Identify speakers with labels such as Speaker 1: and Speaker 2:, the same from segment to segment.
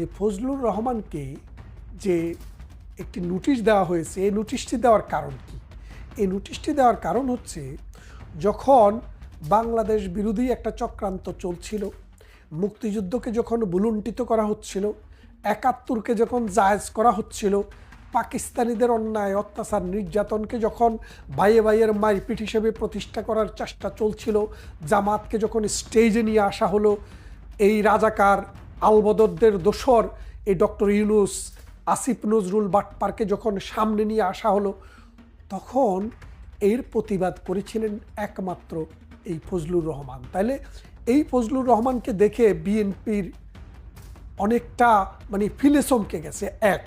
Speaker 1: যে ফজলুর রহমানকে যে একটি নোটিশ দেওয়া হয়েছে, এই নোটিশটি দেওয়ার কারণ কি? এই নোটিশটি দেওয়ার কারণ হচ্ছে, যখন বাংলাদেশ বিরোধী একটা চক্রান্ত চলছিল, মুক্তিযুদ্ধকে যখন ভুলুণ্ঠিত করা হচ্ছিল, ৭১কে যখন জায়েজ করা হচ্ছিল, পাকিস্তানিদের অন্যায় অত্যাচার নির্যাতনকে যখন ভাইয়ে ভাইয়ের মারপিট হিসেবে প্রতিষ্ঠা করার চেষ্টা চলছিল, জামাতকে যখন স্টেজে নিয়ে আসা হলো, এই রাজাকার আলবদরদের দোসর এই ডক্টর ইউনূস, আসিফ নজরুল বাটপারকে যখন সামনে নিয়ে আসা হলো, তখন এর প্রতিবাদ করেছিলেন একমাত্র এই ফজলুর রহমান। তাইলে এই ফজলুর রহমানকে দেখে বিএনপির অনেকটা ফিলে চমকে গেছে। এক,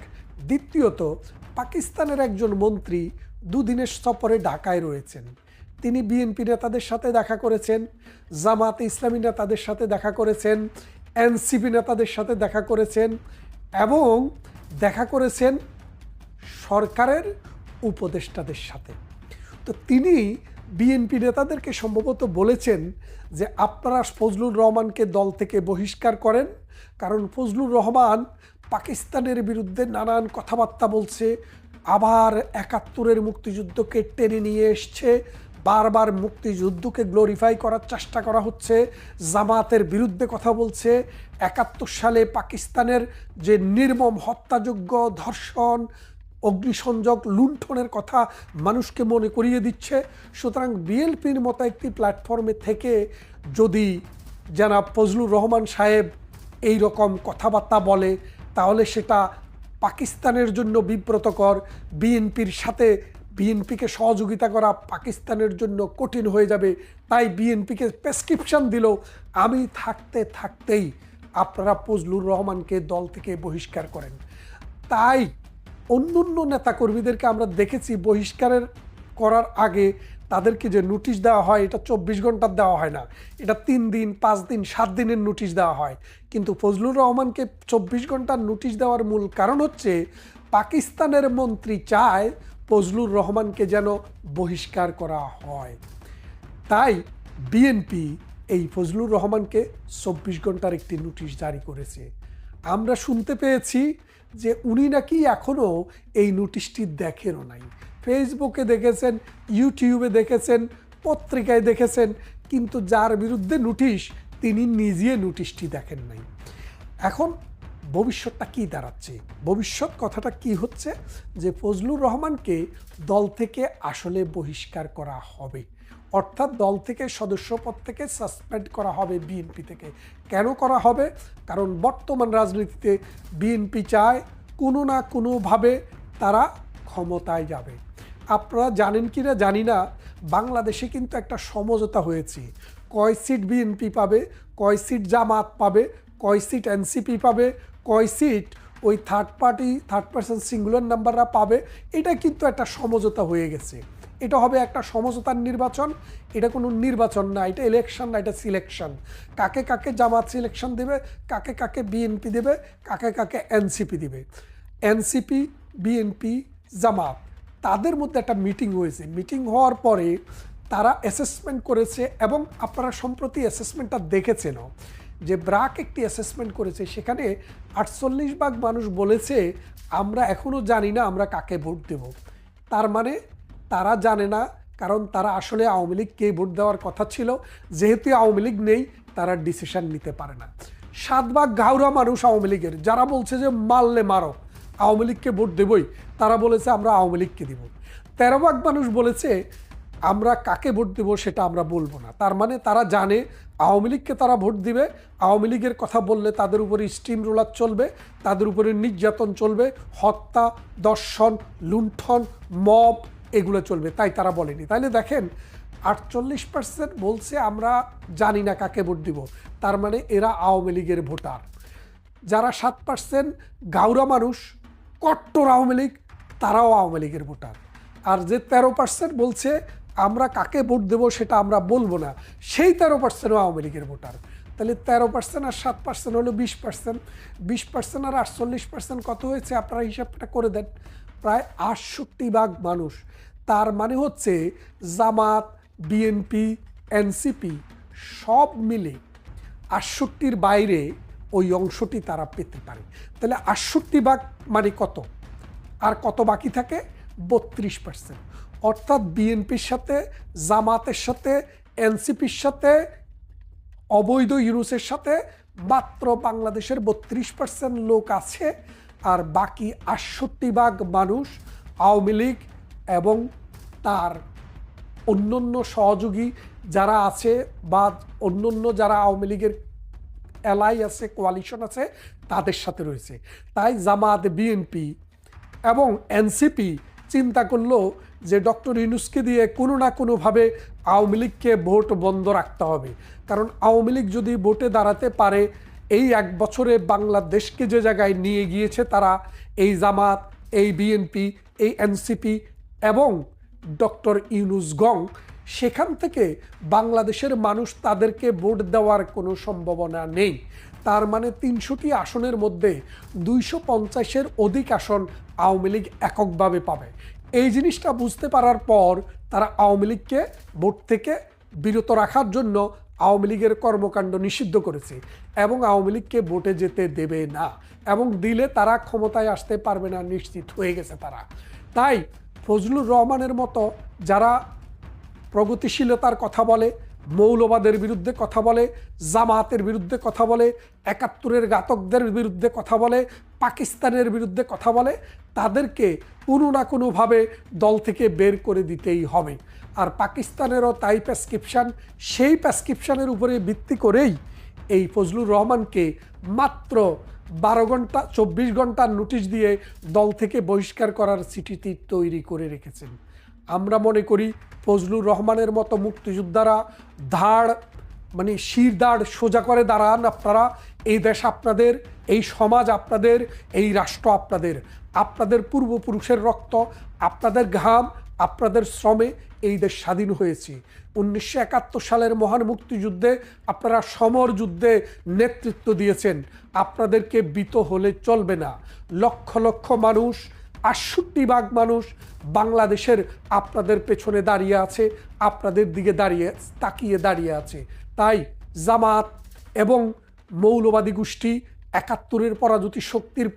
Speaker 1: দ্বিতীয়ত পাকিস্তানের একজন মন্ত্রী দুদিনের সফরে ঢাকায় রয়েছেন। তিনি বিএনপি নেতাদের সাথে দেখা করেছেন, জামাতে ইসলামী নেতাদের সাথে দেখা করেছেন, এনসিপি নেতাদের সাথে দেখা করেছেন এবং দেখা করেছেন সরকারের উপদেষ্টাদের সাথে। তো তিনি বিএনপি নেতাদেরকে সম্ভবত বলেছেন যে আপনারা ফজলুর রহমানকে দল থেকে বহিষ্কার করেন, কারণ ফজলুর রহমান পাকিস্তানের বিরুদ্ধে নানান কথাবার্তা বলছে, আবার ৭১-এর মুক্তিযুদ্ধকে টেনে নিয়ে এসছে, বারবার মুক্তিযুদ্ধকে গ্লোরিফাই করার চেষ্টা করা হচ্ছে, জামাতের বিরুদ্ধে কথা বলছে, ৭১ সালে পাকিস্তানের যে নির্মম হত্যাযোগ্য, ধর্ষণ, অগ্নিসংযোগ, লুণ্ঠনের কথা মানুষকে মনে করিয়ে দিচ্ছে। সুতরাং বিএনপির মতো একটি প্ল্যাটফর্মে থেকে যদি জনাব ফজলুর রহমান সাহেব এই রকম কথাবার্তা বলে, তাহলে সেটা পাকিস্তানের জন্য বিব্রতকর, বিএনপির সাথে বিএনপিকে সহযোগিতা করা পাকিস্তানের জন্য কঠিন হয়ে যাবে। তাই বিএনপিকে প্রেসক্রিপশন দিল, আমি থাকতেই আপনারা ফজলুর রহমানকে দল থেকে বহিষ্কার করেন। তাই অন্য নেতাকর্মীদেরকে আমরা দেখেছি বহিষ্কারের করার আগে তাদেরকে যে নোটিশ দেওয়া হয়, এটা ২৪ ঘন্টার দেওয়া হয় না, এটা ৩ দিন, ৫ দিন, ৭ দিনের নোটিশ দেওয়া হয়। কিন্তু ফজলুর রহমানকে ২৪ ঘন্টার নোটিশ দেওয়ার মূল কারণ হচ্ছে, পাকিস্তানের মন্ত্রী চায় ফজলুর রহমানকে যেন বহিষ্কার করা হয়। তাই বিএনপি এই ফজলুর রহমানকে ২৪ ঘন্টার একটি নোটিশ জারি করেছে। আমরা শুনতে পেয়েছি যে উনি নাকি এখনও এই নোটিশটি দেখেনও নাই। ফেসবুকে দেখেছেন, ইউটিউবে দেখেছেন, পত্রিকায় দেখেছেন, কিন্তু যার বিরুদ্ধে নোটিশ তিনি নিজে নোটিশটি দেখেন নাই। এখন ভবিষ্যৎটা কি দাঁড়াচ্ছে, ভবিষ্যৎ কথাটা কি হচ্ছে, যে ফজলুর রহমানকে দল থেকে আসলে বহিষ্কার করা হবে, অর্থাৎ দল থেকে সদস্যপদ থেকে সাসপেন্ড করা হবে বিএনপি থেকে। কেন করা হবে? কারণ বর্তমান রাজনীতিতে বিএনপি চায় কোনো না কোনোভাবে তারা ক্ষমতায় যাবে। আপনারা জানেন কি না জানি না, বাংলাদেশে কিন্তু একটা সমঝোতা হয়েছে, কয় সিট বিএনপি পাবে, কয় সিট জামাত পাবে, কয় সিট এনসিপি পাবে, কয় সিট ওই থার্ড পার্সন সিঙ্গুলার নাম্বাররা পাবে। এটা কিন্তু একটা সমঝোতা হয়ে গেছে। এটা হবে একটা সমঝোতার নির্বাচন, এটা কোনো নির্বাচন না, এটা ইলেকশন না, এটা সিলেকশন। কাকে কাকে জামাত সিলেকশন দেবে, কাকে কাকে বিএনপি দেবে, কাকে কাকে এনসিপি দেবে। এনসিপি, বিএনপি, জামাত, তাদের মধ্যে একটা মিটিং হয়েছে। মিটিং হওয়ার পরে তারা অ্যাসেসমেন্ট করেছে, এবং আপনারা সম্প্রতি অ্যাসেসমেন্টটা দেখেছেন যে ব্রাক একটি অ্যাসেসমেন্ট করেছে, সেখানে ৪৮% মানুষ বলেছে আমরা এখনও জানি না আমরা কাকে ভোট দেব। তার মানে তারা জানে না, কারণ তারা আসলে আওয়ামী লীগকে ভোট দেওয়ার কথা ছিল, যেহেতু আওয়ামী লীগ নেই তারা ডিসিশন নিতে পারে না। ৭% ঘাউরা মানুষ আওয়ামী লীগের, যারা বলছে যে মারলে মারো, আওয়ামী লীগকে ভোট দেবই, তারা বলেছে আমরা আওয়ামী লীগকে দিব। ১৩% মানুষ বলেছে আমরা কাকে ভোট দেব সেটা আমরা বলবো না। তার মানে তারা জানে আওয়ামী লীগকে তারা ভোট দিবে, আওয়ামী লীগের কথা বললে তাদের উপরে স্টিম রোলার চলবে, তাদের উপরে নির্যাতন চলবে, হত্যা, দর্শন, লুণ্ঠন, মব, এগুলো চলবে, তাই তারা বলেনি। তাইলে দেখেন ৪৮% বলছে আমরা জানি না কাকে ভোট দিব, তার মানে এরা আওয়ামী লীগের ভোটার। যারা ৭% গাউরা মানুষ, কট্টর আওয়ামী লীগ, তারাও আওয়ামী লীগের ভোটার। আর যে ১৩% বলছে আমরা কাকে ভোট দেব সেটা আমরা বলবো না, সেই ১৩%ও আওয়ামী লীগের ভোটার। তাহলে ১৩% আর ৭% হলো ২০%, ২০% আর ৪৮% কত হয়েছে আপনারা হিসাবটা করে দেন, প্রায় ৬৮% মানুষ। তার মানে হচ্ছে জামাত, বিএনপি, এনসিপি সব মিলে ৬৮-র বাইরে ওই অংশটি তারা পেতে পারে। তাহলে ৬৮ ভাগ মানে কত, আর কত বাকি থাকে? ৩২%। অর্থাৎ বিএনপির সাথে, জামাতের সাথে, এনসিপির সাথে, অবৈধ ইউনুসের সাথে মাত্র বাংলাদেশের ৩২% লোক আছে, আর বাকি ৬৮ ভাগ মানুষ আওয়ামী লীগ এবং তার অন্যান্য সহযোগী যারা আছে বা অন্যান্য যারা আওয়ামী লীগের এলাই আছে, কোয়ালিশন আছে, তাদের সাথে রয়েছে। তাই জামাত, বিএনপি এবং এনসিপি চিন্তা করলো যে ডক্টর ইউনূসকে দিয়ে কোনো না কোনোভাবে আওয়ামী লীগকে ভোট বন্ধ রাখতে হবে। কারণ আওয়ামী লীগ যদি ভোটে দাঁড়াতে পারে, এই 1 বছরে বাংলাদেশকে যে জায়গায় নিয়ে গিয়েছে তারা, এই জামাত, এই বিএনপি, এই এনসিপি এবং ডক্টর ইউনূস গং, সেখান থেকে বাংলাদেশের মানুষ তাদেরকে ভোট দেওয়ার কোনো সম্ভাবনা নেই। তার মানে ৩০০টি আসনের মধ্যে ২৫০-এর অধিক আসন আওয়ামী লীগ এককভাবে পাবে। এই জিনিসটা বুঝতে পারার পর তারা আওয়ামী লীগকে ভোট থেকে বিরত রাখার জন্য আওয়ামী লীগের কর্মকাণ্ড নিষিদ্ধ করেছে এবং আওয়ামী লীগকে ভোটে যেতে দেবে না, এবং দিলে তারা ক্ষমতায় আসতে পারবে না, নিশ্চিত হয়ে গেছে তারা। তাই ফজলুর রহমানের মতো যারা প্রগতিশীলতার কথা বলে, মৌলবাদের বিরুদ্ধে কথা বলে, জামাতের বিরুদ্ধে কথা বলে, ৭১-এর ঘাতকদের বিরুদ্ধে কথা বলে, পাকিস্তানের বিরুদ্ধে কথা বলে, তাদেরকে কোনো না কোনোভাবে দল থেকে বের করে দিতেই হবে। আর পাকিস্তানেরও তাই প্রেসক্রিপশন, সেই প্রেসক্রিপশনের উপরে ভিত্তি করেই এই ফজলুর রহমানকে মাত্র 12 ঘন্টা 24 ঘন্টার নোটিশ দিয়ে দল থেকে বহিষ্কার করার চিঠিটি তৈরি করে রেখেছেন। আমরা মনে করি ফজলুর রহমানের মতো মুক্তিযোদ্ধারা ধাড় মানে শির দাঁড় সোজা করে দাঁড়ান আপনারা। এই দেশ আপনাদের, এই সমাজ আপনাদের, এই রাষ্ট্র আপনাদের। আপনাদের পূর্বপুরুষের রক্ত, আপনাদের ঘাম, আপনাদের শ্রমে এই দেশ স্বাধীন হয়েছে। 1971 সালের মহান মুক্তিযুদ্ধে আপনারা সমর যুদ্ধে নেতৃত্ব দিয়েছেন। আপনাদেরকে বিত হলে চলবে না। লক্ষ লক্ষ মানুষ, ৬৮ ভাগ মানুষ বাংলাদেশের আপনাদের পেছনে দাঁড়িয়ে আছে, আপনাদের দিকে তাকিয়ে দাঁড়িয়ে আছে। তাই জামাত এবং মৌলবাদী গোষ্ঠী ৭১-এর পরাজিত শক্তির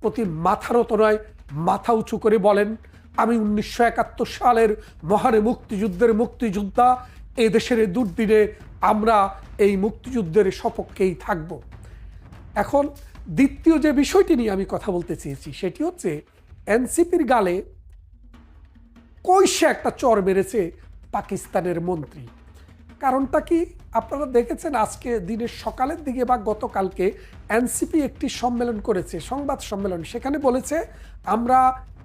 Speaker 1: প্রতি মাথা নত নয়, মাথা উঁচু করে বলেন, আমি 1971 সালের মহান মুক্তিযুদ্ধের মুক্তিযোদ্ধা। এই দেশের দুর্দিনে আমরা এই মুক্তিযুদ্ধের সপক্ষেই থাকব। এখন দ্বিতীয় যে বিষয়টি নিয়ে আমি কথা বলতে চেয়েছি সেটি হচ্ছে এনসিপির গালে কইসে একটা চর মেরেছে পাকিস্তানের মন্ত্রী। কারণটা কি আপনারা দেখেছেন, আজকে দিনের সকালের দিকে বা গতকালকে এনসিপি একটি সম্মেলন করেছে, সংবাদ সম্মেলন। সেখানে বলেছে আমরা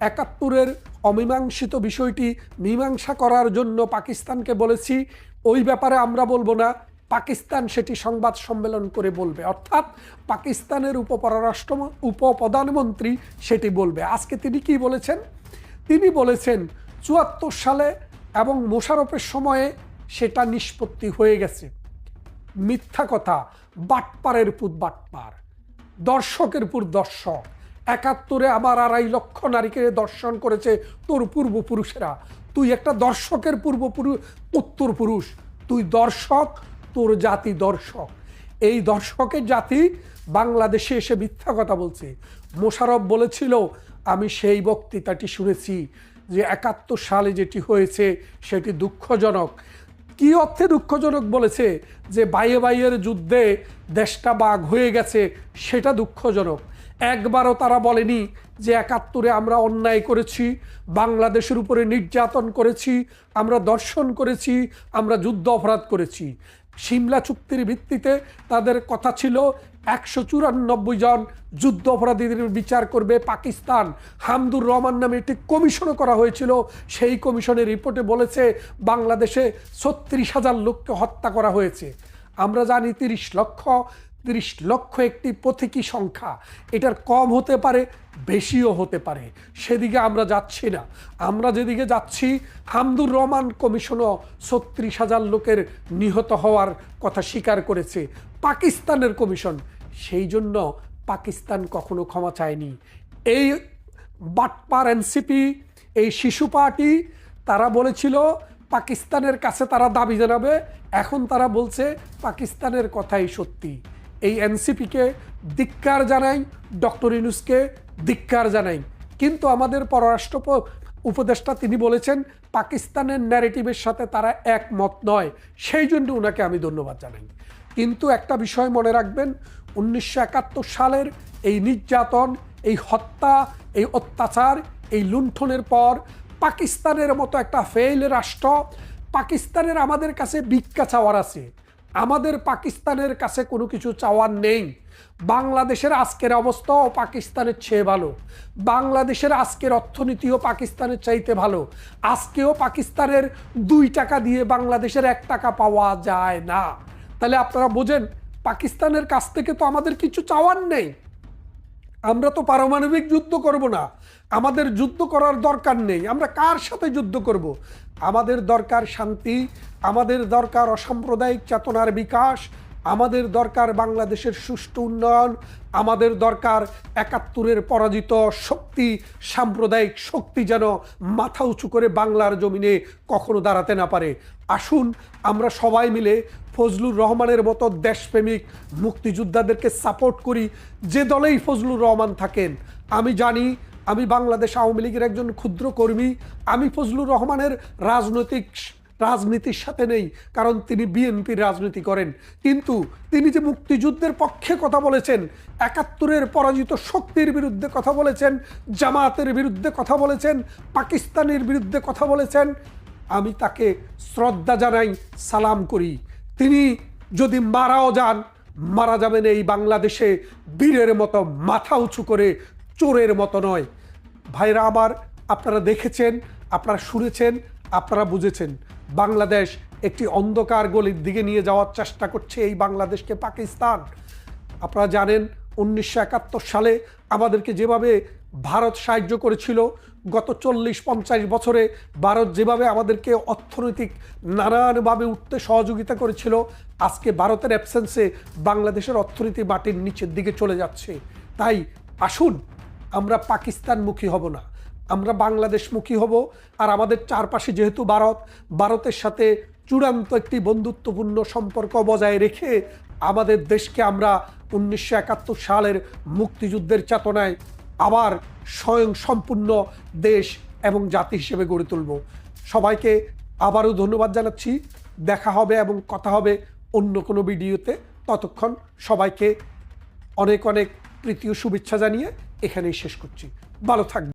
Speaker 1: ৭১-এর অমীমাংসিত বিষয়টি মীমাংসা করার জন্য পাকিস্তানকে বলেছি, ওই ব্যাপারে আমরা বলবো না, পাকিস্তান সেটি সংবাদ সম্মেলন করে বলবে। অর্থাৎ পাকিস্তানের উপপ্রধানমন্ত্রী সেটি বলবে। আজকে তিনি কি বলেছেন? তিনি বলেছেন ৭৪ সালে এবং মোশাররফের সময়ে সেটা নিষ্পত্তি হয়ে গেছে। মিথ্যা কথা, বাটপারের পুত বাটপার, দর্শকের পুত দর্শক। ৭১-এ আমার ২.৫ লক্ষ নারীকে দর্শন করেছে তোর পূর্বপুরুষেরা। তুই একটা দর্শকের উত্তরপুরুষ, তুই দর্শক, তোর জাতি দর্শক। এই দর্শকের জাতি বাংলাদেশে এসে মিথ্যা কথা বলছে। মোশাররফ বলেছিল, আমি সেই বক্তৃতাটি শুনেছি যে ৭১ সালে যেটি হয়েছে সেটি দুঃখজনক। কি অর্থে দুঃখজনক বলেছে? যে বাইয়ে বাইয়ের যুদ্ধে দেশটা বাঘ হয়ে গেছে, সেটা দুঃখজনক। একবারও তারা বলেনি যে ৭১-এ আমরা অন্যায় করেছি, বাংলাদেশের উপরে নির্যাতন করেছি, আমরা দর্শন করেছি, আমরা যুদ্ধ অপরাধ করেছি। সিমলা চুক্তির ভিত্তিতে তাদের কথা ছিল ১৯৪ জন যুদ্ধ অপরাধীদের বিচার করবে পাকিস্তান। হামদুর রহমান নামে একটি কমিশনও করা হয়েছিল। সেই কমিশনের রিপোর্টে বলেছে বাংলাদেশে ৩৬,০০০ লোককে হত্যা করা হয়েছে। আমরা জানি ৩০ লক্ষ একটি প্রতীকী সংখ্যা। এটার কম হতে পারে, বেশিও হতে পারে। সেদিকে আমরা যাচ্ছি না। আমরা যেদিকে যাচ্ছি, হামদুর রহমান কমিশনও ৩৬,০০০ লোকের নিহত হওয়ার কথা স্বীকার করেছে পাকিস্তানের কমিশন। সেই জন্য পাকিস্তান কখনো ক্ষমা চায়নি। এই বাটপার এনসিপি, এই শিশু পার্টি, তারা বলেছিল পাকিস্তানের কাছে তারা দাবি জানাবে। এখন তারা বলছে পাকিস্তানের কথাই সত্যি। এই এনসিপিকে ধিক্কার জানাই, ডক্টর ইউনূসকে ধিক্কার জানাই। কিন্তু আমাদের পররাষ্ট্র উপদেষ্টা তিনি বলেছেন পাকিস্তানের ন্যারেটিভের সাথে তারা একমত নয়, সেই জন্য ওনাকে আমি ধন্যবাদ জানাই। কিন্তু একটা বিষয় মনে রাখবেন, 1971 সালের এই নির্যাতন, এই হত্যা, এই অত্যাচার, এই লুণ্ঠনের পর পাকিস্তানের মতো একটা ফেইল রাষ্ট্র, পাকিস্তানের আমাদের কাছে ভিক্ষা চাওয়ার আছে, আমাদের পাকিস্তানের কাছে কোনো কিছু চাওয়ার নেই। বাংলাদেশের আজকের অবস্থাও পাকিস্তানের চেয়ে ভালো, বাংলাদেশের আজকের অর্থনীতিও পাকিস্তানের চাইতে ভালো। আজকেও পাকিস্তানের 2 টাকা দিয়ে বাংলাদেশের 1 টাকা পাওয়া যায় না। তাহলে আপনারা বোঝেন পাকিস্তানের কাছ থেকে তো আমাদের কিছু চাওয়ার নেই। আমরা তো পারমাণবিক যুদ্ধ করব না, আমাদের যুদ্ধ করার দরকার নেই। আমরা কার সাথে যুদ্ধ করব? আমাদের দরকার শান্তি, আমাদের দরকার অসাম্প্রদায়িক চেতনার বিকাশ, আমাদের দরকার বাংলাদেশের সুষ্ঠু উন্নয়ন, আমাদের দরকার 71-এর পরাজিত শক্তি, সাম্প্রদায়িক শক্তি যেন মাথা উঁচু করে বাংলার জমিনে কখনো দাঁড়াতে না পারে। আসুন আমরা সবাই মিলে ফজলুর রহমানের মতো দেশপ্রেমিক মুক্তিযোদ্ধাদেরকে সাপোর্ট করি, যে দলেই ফজলুর রহমান থাকেন। আমি জানি আমি বাংলাদেশ আওয়ামী লীগের একজন ক্ষুদ্র কর্মী, আমি ফজলুর রহমানের রাজনীতির সাথে নেই, কারণ তিনি বিএনপির রাজনীতি করেন। কিন্তু তিনি যে মুক্তিযুদ্ধের পক্ষে কথা বলেছেন, 71-এর পরাজিত শক্তির বিরুদ্ধে কথা বলেছেন, জামায়াতের বিরুদ্ধে কথা বলেছেন, পাকিস্তানের বিরুদ্ধে কথা বলেছেন, আমি তাকে শ্রদ্ধা জানাই, সালাম করি। তিনি যদি মারাও যান, মারা যাবেন এই বাংলাদেশে বীরের মতো, মাথা উঁচু করে, চোরের মতো নয়। ভাইরা আমার, আপনারা দেখেছেন, আপনারা শুনেছেন, আপনারা বুঝেছেন, বাংলাদেশ একটি অন্ধকার গলির দিকে নিয়ে যাওয়ার চেষ্টা করছে এই বাংলাদেশকে পাকিস্তান। আপনারা জানেন 1971 সালে আমাদেরকে যেভাবে ভারত সাহায্য করেছিল, গত 40-50 বছরে ভারত যেভাবে আমাদেরকে অর্থনৈতিক নানানভাবে উঠতে সহযোগিতা করেছিল, আজকে ভারতের অ্যাবসেন্সে বাংলাদেশের অর্থনীতি মাটির নিচের দিকে চলে যাচ্ছে। তাই আসুন আমরা পাকিস্তানমুখী হব না, আমরা বাংলাদেশমুখী হব। আর আমাদের চারপাশে যেহেতু ভারতের সাথে চূড়ান্ত একটি বন্ধুত্বপূর্ণ সম্পর্ক বজায় রেখে আমাদের দেশকে আমরা 1971 সালের মুক্তিযুদ্ধের চেতনায় আবার স্বয়ং সম্পূর্ণ দেশ এবং জাতি হিসেবে গড়ে তুলব। সবাইকে আবারও ধন্যবাদ জানাচ্ছি। দেখা হবে এবং কথা হবে অন্য কোনো ভিডিওতে। ততক্ষণ সবাইকে অনেক অনেক প্রীতি ও শুভেচ্ছা জানিয়ে এখানেই শেষ করছি। ভালো থাকবেন।